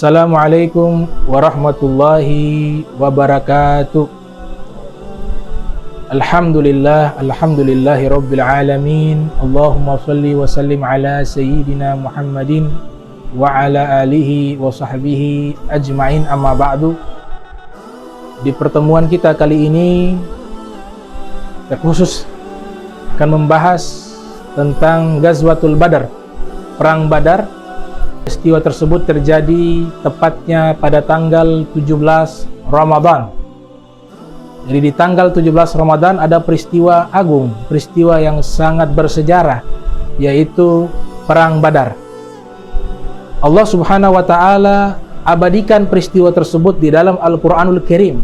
Assalamualaikum warahmatullahi wabarakatuh. Alhamdulillahi rabbil alamin. Allahumma salli wa sallim ala sayyidina Muhammadin wa ala alihi wa sahbihi ajma'in, amma ba'du. Di pertemuan kita kali ini khusus akan membahas tentang Ghazwatul Badar, Perang Badar. Peristiwa tersebut terjadi tepatnya pada tanggal 17 Ramadan. Jadi di tanggal 17 Ramadan ada peristiwa agung, peristiwa yang sangat bersejarah, yaitu Perang Badar. Allah Subhanahu wa Ta'ala abadikan peristiwa tersebut di dalam Al-Quranul Karim.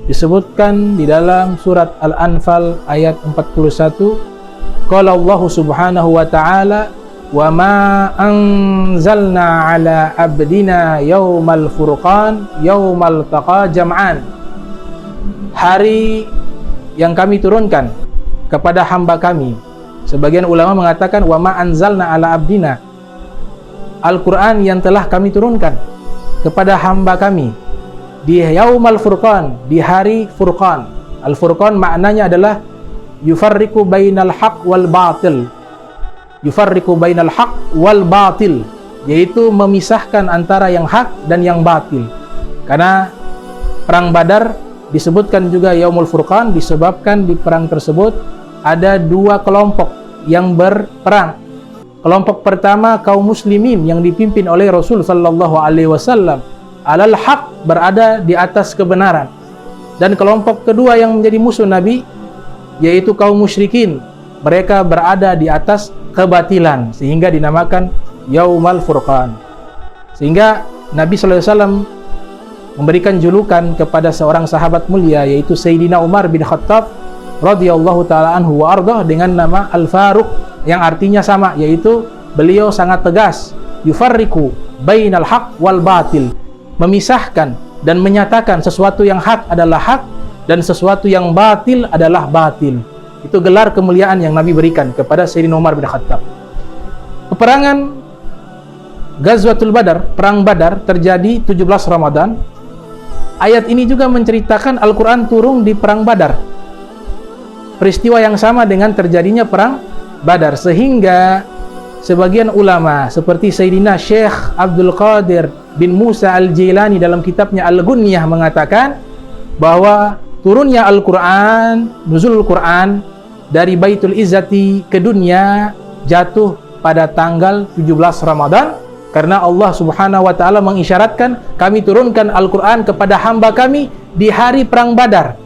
Disebutkan di dalam surat Al-Anfal ayat 41, qala Allah Subhanahu wa Ta'ala, wa ma anzalna ala abdina yaumal furqan yaumal taqa jam'an. Hari yang kami turunkan kepada hamba kami. Sebagian ulama mengatakan wa ma anzalna ala abdina, Al-Quran yang telah kami turunkan kepada hamba kami di yaumal furqan, di hari furqan. Al-furqan maknanya adalah yufarriqu bainal haq wal batil. Yufarriqu bainal haq wal batil, yaitu memisahkan antara yang hak dan yang batil. Karena perang Badar disebutkan juga Yaumul Furqan disebabkan di perang tersebut ada dua kelompok yang berperang. Kelompok pertama kaum muslimin yang dipimpin oleh Rasul sallallahu alaihi wasallam alal haq, berada di atas kebenaran. Dan kelompok kedua yang menjadi musuh Nabi yaitu kaum musyrikin, mereka berada di atas kebatilan, sehingga dinamakan Yaumal Furqan. Sehingga Nabi sallallahu alaihi wasallam memberikan julukan kepada seorang sahabat mulia, yaitu Sayyidina Umar bin Khattab radhiyallahu taala anhu wa ardhah, dengan nama Al-Faruq, yang artinya sama, yaitu beliau sangat tegas, yufarriqu bainal haq wal batil, memisahkan dan menyatakan sesuatu yang hak adalah hak dan sesuatu yang batil adalah batil. Itu gelar kemuliaan yang Nabi berikan kepada Sayyidina Umar bin Khattab. Peperangan Ghazwatul Badar, Perang Badar, terjadi 17 Ramadan. Ayat ini juga menceritakan Al-Quran turun di Perang Badar. Peristiwa yang sama dengan terjadinya Perang Badar, sehingga sebagian ulama seperti Sayyidina Syekh Abdul Qadir bin Musa Al-Jilani dalam kitabnya Al-Gunyah mengatakan bahwa turunnya Al-Quran, nuzul Al-Quran dari Baitul Izzati ke dunia jatuh pada tanggal 17 Ramadan, karena Allah Subhanahu wa Ta'ala mengisyaratkan, kami turunkan Al-Quran kepada hamba kami di hari Perang Badar.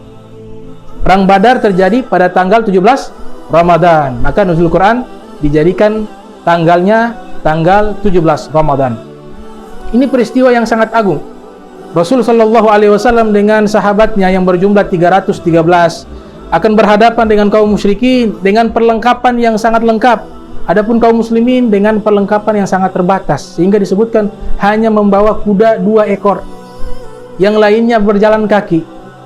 Perang Badar terjadi pada tanggal 17 Ramadan, maka nuzul Quran dijadikan tanggalnya tanggal 17 Ramadan. Ini peristiwa yang sangat agung. Rasul sallallahu alaihi wasallam dengan sahabatnya yang berjumlah 313 akan berhadapan dengan kaum musyrikin dengan perlengkapan yang sangat lengkap. Adapun kaum muslimin dengan perlengkapan yang sangat terbatas, sehingga disebutkan hanya membawa kuda 2 ekor. Yang lainnya berjalan kaki,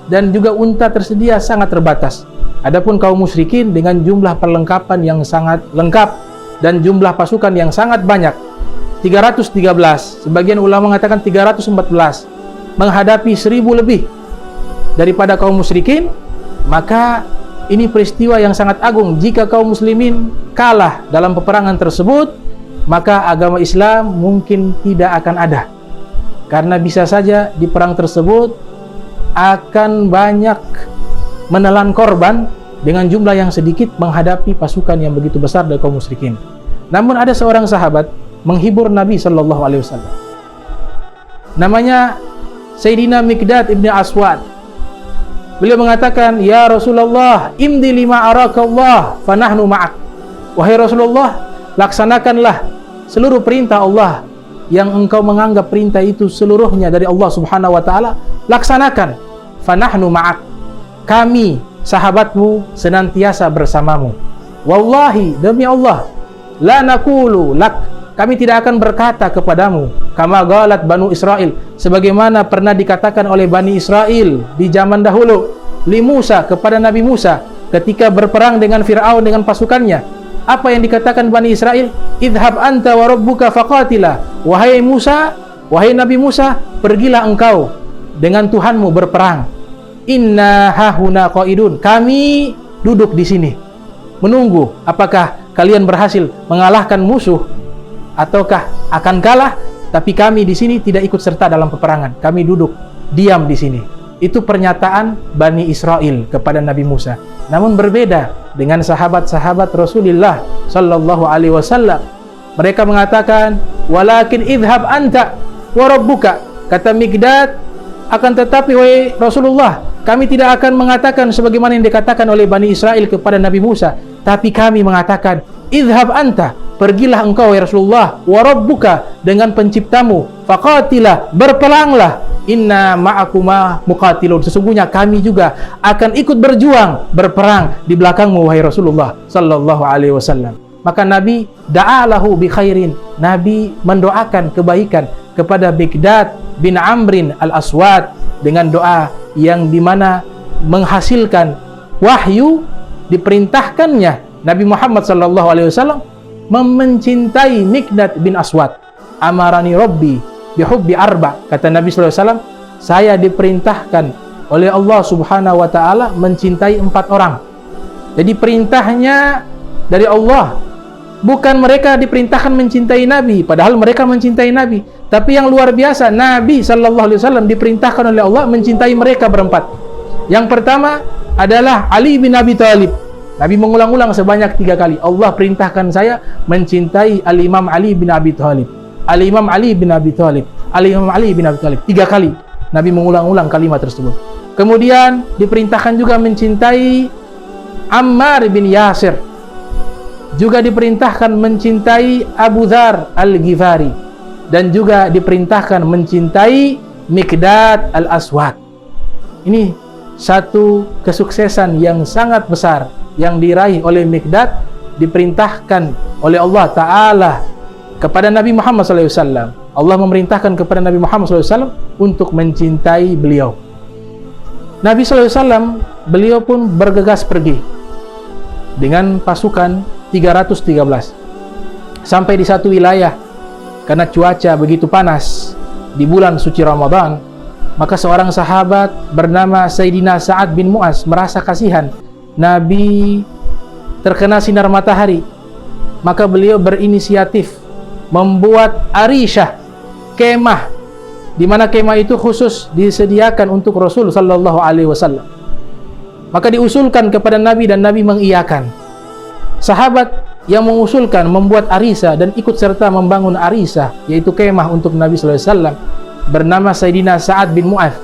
dan juga unta tersedia sangat terbatas. Adapun kaum musyrikin dengan jumlah perlengkapan yang sangat lengkap dan jumlah pasukan yang sangat banyak. 313, sebagian ulama mengatakan 314. Menghadapi 1000 lebih daripada kaum musyrikin. Maka ini peristiwa yang sangat agung. Jika kaum muslimin kalah dalam peperangan tersebut, maka agama Islam mungkin tidak akan ada, karena bisa saja di perang tersebut akan banyak menelan korban dengan jumlah yang sedikit menghadapi pasukan yang begitu besar dari kaum musyrikin. Namun ada seorang sahabat menghibur Nabi sallallahu alaihi wasallam, namanya Sayyidina Miqdad ibn Aswad. Beliau mengatakan, ya Rasulullah, imdi lima arakallah fanahnu ma'ak. Wahai Rasulullah, laksanakanlah seluruh perintah Allah yang engkau menganggap perintah itu seluruhnya dari Allah Subhanahu wa Ta'ala. Laksanakan. Fanahnu ma'ak, kami sahabatmu senantiasa bersamamu. Wallahi, demi Allah, la naqulu lak, kami tidak akan berkata kepadamu kama galat Banu Israel, sebagaimana pernah dikatakan oleh Bani Israel di zaman dahulu li Musa, kepada Nabi Musa ketika berperang dengan Fir'aun dengan pasukannya. Apa yang dikatakan Bani Israel? Idhab anta wa rabbuka faqatila, wahai Musa, wahai Nabi Musa, pergilah engkau dengan Tuhanmu berperang. Inna hahuna qaidun, kami duduk di sini menunggu apakah kalian berhasil mengalahkan musuh ataukah akan kalah, tapi kami di sini tidak ikut serta dalam peperangan. Kami duduk diam di sini. Itu pernyataan Bani Israel kepada Nabi Musa. Namun berbeda dengan sahabat-sahabat Rasulullah sallallahu alaihi wasallam. Mereka mengatakan, "Walakin idhhab anta wa rabbuka." Kata Mikdad, akan tetapi wahai Rasulullah, kami tidak akan mengatakan sebagaimana yang dikatakan oleh Bani Israel kepada Nabi Musa, tapi kami mengatakan, idhhab anta, pergilah engkau ya Rasulullah, wa rabbuka, dengan penciptamu, faqatila, berperanglah, inna ma'akuma muqatilun, sesungguhnya kami juga akan ikut berjuang, berperang di belakangmu wahai Rasulullah sallallahu alaihi wasallam. Maka Nabi da'alahu bi khairin, Nabi mendoakan kebaikan kepada Mikdad bin Amrin al-Aswad dengan doa yang dimana menghasilkan wahyu. Diperintahkannya Nabi Muhammad sallallahu alaihi wasallam mencintai Mikdad bin Aswad. Amarani Rabbi bihubbi arba, kata Nabi sallallahu alaihi wasallam, saya diperintahkan oleh Allah Subhanahu wa taala mencintai 4 orang. Jadi perintahnya dari Allah, bukan mereka diperintahkan mencintai Nabi, padahal mereka mencintai Nabi. Tapi yang luar biasa, Nabi sallallahu alaihi wasallam diperintahkan oleh Allah mencintai mereka berempat. Yang pertama adalah Ali bin Abi Thalib. Nabi mengulang-ulang sebanyak 3 kali. Allah perintahkan saya mencintai Al-Imam Ali bin Abi Thalib. Al-Imam Ali bin Abi Thalib. Al-Imam Ali bin Abi Thalib. 3 kali Nabi mengulang-ulang kalimat tersebut. Kemudian diperintahkan juga mencintai Ammar bin Yasir. Juga diperintahkan mencintai Abu Dzar Al-Ghifari, dan juga diperintahkan mencintai Mikdad al-Aswad. Ini satu kesuksesan yang sangat besar yang diraih oleh Mikdad, diperintahkan oleh Allah Ta'ala kepada Nabi Muhammad SAW. Allah memerintahkan kepada Nabi Muhammad SAW untuk mencintai beliau. Nabi SAW, beliau pun bergegas pergi dengan pasukan 313 sampai di satu wilayah. Karena cuaca begitu panas di bulan suci Ramadan, maka seorang sahabat bernama Sayyidina Sa'ad bin Mu'az merasa kasihan Nabi terkena sinar matahari. Maka beliau berinisiatif membuat arisyah, kemah, di mana kemah itu khusus disediakan untuk Rasul sallallahu alaihi wasallam. Maka diusulkan kepada Nabi dan Nabi mengiyakan. Sahabat yang mengusulkan membuat arisa dan ikut serta membangun arisa, yaitu kemah untuk Nabi sallallahu alaihi wasallam, bernama Sayyidina Sa'ad bin Mu'az,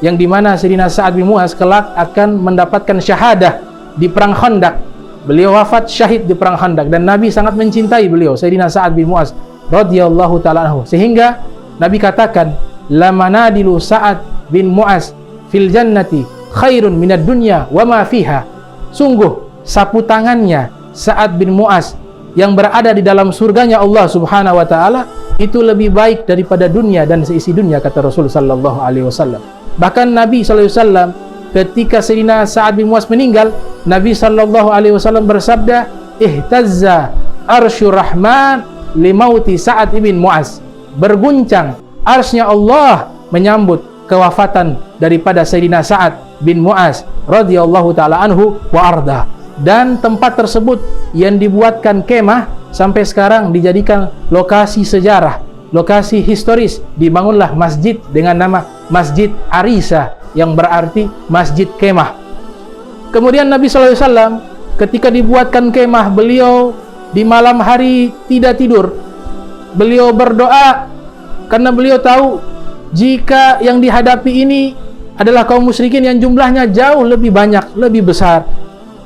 yang dimana Sayyidina Sa'ad bin Mu'az kelak akan mendapatkan syahadah di perang Khandaq. Beliau wafat syahid di perang Khandaq, dan Nabi sangat mencintai beliau, Sayyidina Sa'ad bin Mu'az radhiyallahu ta'ala anhu, sehingga Nabi katakan, la manadilu Sa'ad bin Mu'az fil jannati khairun minad dunya wa ma fiha. Sungguh sapu tangannya Sa'ad bin Mu'az yang berada di dalam surganya Allah Subhanahu wa taala itu lebih baik daripada dunia dan seisi dunia, kata Rasul sallallahu alaihi wasallam. Bahkan Nabi sallallahu alaihi wasallam ketika Sayyidina Sa'ad bin Mu'az meninggal, Nabi sallallahu alaihi wasallam bersabda, ihtazza arsyur rahman limauti Sa'ad bin Mu'az. Berguncang arsy-Nya Allah menyambut kewafatan daripada Sayyidina Sa'ad bin Mu'az radhiyallahu taala anhu wa arda. Dan tempat tersebut yang dibuatkan kemah sampai sekarang dijadikan lokasi sejarah, lokasi historis. Dibangunlah masjid dengan nama Masjid Arisa, yang berarti masjid kemah. Kemudian Nabi sallallahu alaihi wasallam ketika dibuatkan kemah, beliau di malam hari tidak tidur. Beliau berdoa karena beliau tahu jika yang dihadapi ini adalah kaum musyrikin yang jumlahnya jauh lebih banyak, lebih besar.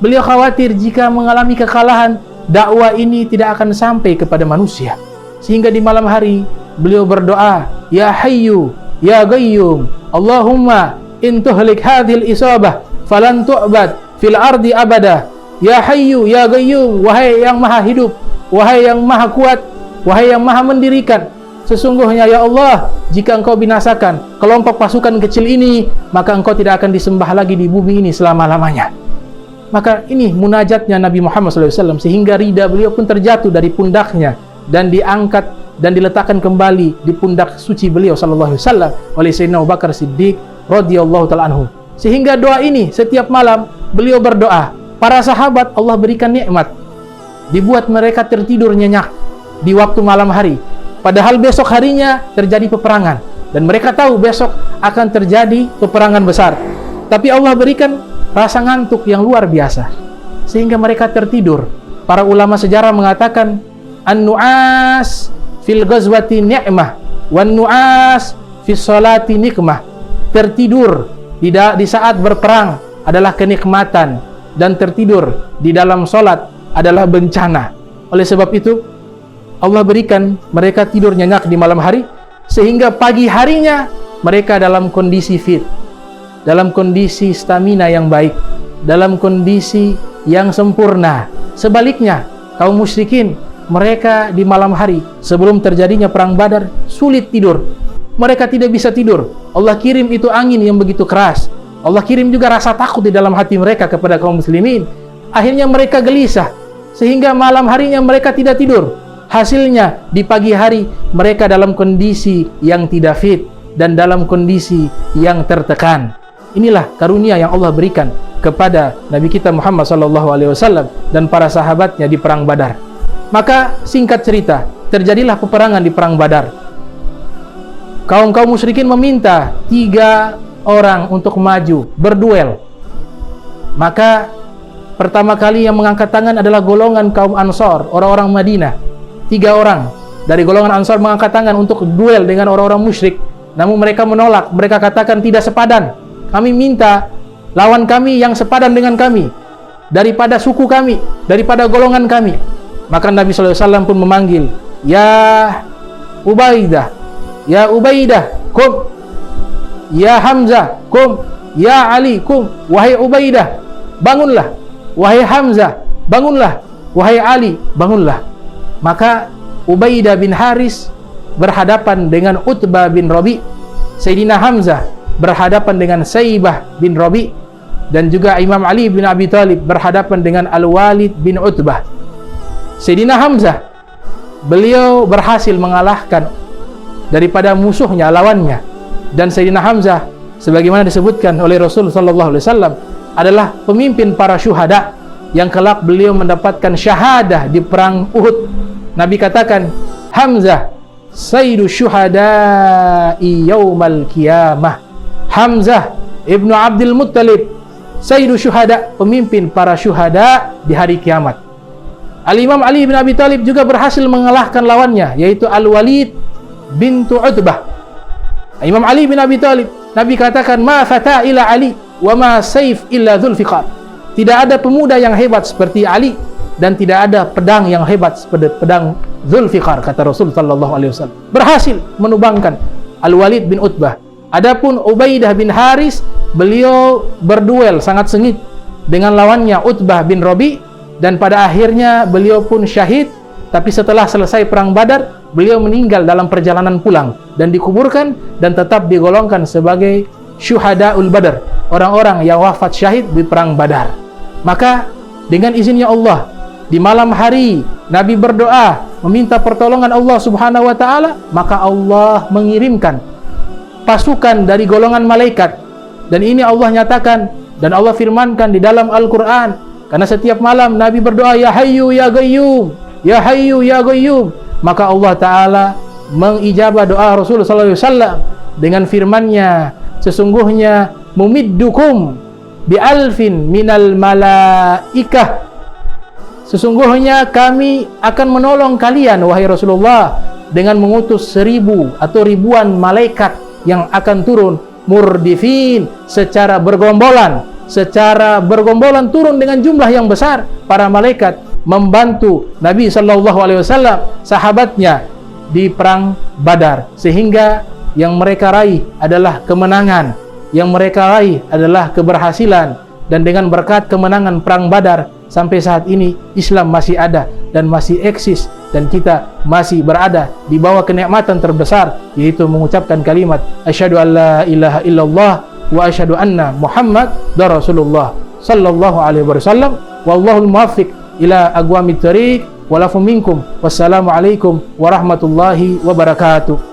Beliau khawatir jika mengalami kekalahan, dakwah ini tidak akan sampai kepada manusia. Sehingga di malam hari beliau berdoa, ya hayyu ya qayyum, Allahumma in tuhlik hadhil isabah falan tu'bad fil ardi abada. Ya hayyu ya qayyum, wahai yang maha hidup, wahai yang maha kuat, wahai yang maha mendirikan, sesungguhnya ya Allah, jika engkau binasakan kelompok pasukan kecil ini, maka engkau tidak akan disembah lagi di bumi ini selama-lamanya. Maka ini munajatnya Nabi Muhammad SAW, sehingga rida beliau pun terjatuh dari pundaknya dan diangkat dan diletakkan kembali di pundak suci beliau sallallahu alaihi wasallam oleh Sayyidina Abu Bakar Siddiq radhiyallahu taala anhu. Sehingga doa ini setiap malam beliau berdoa. Para sahabat Allah berikan nikmat, dibuat mereka tertidur nyenyak di waktu malam hari. Padahal besok harinya terjadi peperangan dan mereka tahu besok akan terjadi peperangan besar. Tapi Allah berikan rasa ngantuk yang luar biasa sehingga mereka tertidur. Para ulama sejarah mengatakan an-nu'as fil ghazwati ni'mah wan nu'as fis salati nikmah. Tertidur di saat berperang adalah kenikmatan dan tertidur di dalam salat adalah bencana. Oleh sebab itu Allah berikan mereka tidur nyenyak di malam hari sehingga pagi harinya mereka dalam kondisi fit, dalam kondisi stamina yang baik, dalam kondisi yang sempurna. Sebaliknya kaum musyrikin, mereka di malam hari sebelum terjadinya perang Badar sulit tidur. Mereka tidak bisa tidur. Allah kirim itu angin yang begitu keras. Allah kirim juga rasa takut di dalam hati mereka kepada kaum muslimin. Akhirnya mereka gelisah sehingga malam harinya mereka tidak tidur. Hasilnya di pagi hari mereka dalam kondisi yang tidak fit dan dalam kondisi yang tertekan. Inilah karunia yang Allah berikan kepada Nabi kita Muhammad SAW dan para sahabatnya di perang Badar. Maka singkat cerita, terjadilah peperangan di perang Badar. Kaum musyrikin meminta 3 orang untuk maju berduel. Maka pertama kali yang mengangkat tangan adalah golongan kaum Ansor, orang-orang Madinah. 3 orang dari golongan Ansor mengangkat tangan untuk duel dengan orang-orang musyrik. Namun mereka menolak. Mereka katakan tidak sepadan. Kami minta lawan kami yang sepadan dengan kami, daripada suku kami, daripada golongan kami. Maka Nabi SAW pun memanggil, Ya Ubaidah, Ya Ubaidah, kum. Ya Hamzah, kum. Ya Ali, kum. Wahai Ubaidah, bangunlah. Wahai Hamzah, bangunlah. Wahai Ali, bangunlah. Maka Ubaidah bin Haris berhadapan dengan Utbah bin Rabi'. Sayyidina Hamzah berhadapan dengan Saibah bin Rabi'. Dan juga Imam Ali bin Abi Thalib berhadapan dengan Al-Walid bin Utbah. Sayyidina Hamzah, beliau berhasil mengalahkan daripada musuhnya, lawannya. Dan Sayyidina Hamzah, sebagaimana disebutkan oleh Rasul SAW, adalah pemimpin para syuhada yang kelak beliau mendapatkan syahadah di perang Uhud. Nabi katakan, Hamzah sayyidu syuhada'i yaumal qiyamah. Hamzah ibnu Abdul Muttalib sayyidu syuhada, pemimpin para syuhada di hari kiamat. Al-Imam Ali bin Abi Thalib juga berhasil mengalahkan lawannya, yaitu Al-Walid bintu Utbah. Imam Ali bin Abi Thalib, Nabi katakan, ma fata ila Ali wa ma saif illa Dzulfiqar. Tidak ada pemuda yang hebat seperti Ali dan tidak ada pedang yang hebat seperti pedang Dzulfiqar, kata Rasul sallallahu alaihi wasallam. Berhasil menubangkan Al-Walid bin Utbah. Adapun Ubaidah bin Haris, beliau berduel sangat sengit dengan lawannya Utbah bin Rabi', dan pada akhirnya beliau pun syahid. Tapi setelah selesai perang Badar, beliau meninggal dalam perjalanan pulang dan dikuburkan dan tetap digolongkan sebagai syuhadaul Badar, orang-orang yang wafat syahid di perang Badar. Maka dengan izinnya Allah, di malam hari Nabi berdoa meminta pertolongan Allah Subhanahu wa taala, maka Allah mengirimkan pasukan dari golongan malaikat. Dan ini Allah nyatakan dan Allah firmankan di dalam Al-Qur'an, karena setiap malam Nabi berdoa, Ya Hayyu Ya Qayyum, Ya Hayyu Ya Qayyum. Maka Allah Ta'ala mengijabah doa Rasulullah SAW dengan firman-Nya, sesungguhnya mumiddukum bi alfin minal malaikah. Sesungguhnya kami akan menolong kalian, wahai Rasulullah, dengan mengutus 1000 atau ribuan malaikat yang akan turun murdifin, secara bergombolan turun dengan jumlah yang besar. Para malaikat membantu Nabi SAW, sahabatnya di perang Badar, sehingga yang mereka raih adalah kemenangan, yang mereka raih adalah keberhasilan. Dan dengan berkat kemenangan perang Badar, sampai saat ini Islam masih ada dan masih eksis, dan kita masih berada di bawah kenikmatan terbesar, yaitu mengucapkan kalimat asyhadu an la ilaha illallah wa asyhadu anna Muhammad Rasulullah sallallahu alaihi wasallam. Wallahul muwaffiq ila aqwamit thariq. wa lakum minkum. Wassalamualaikum warahmatullahi wabarakatuh.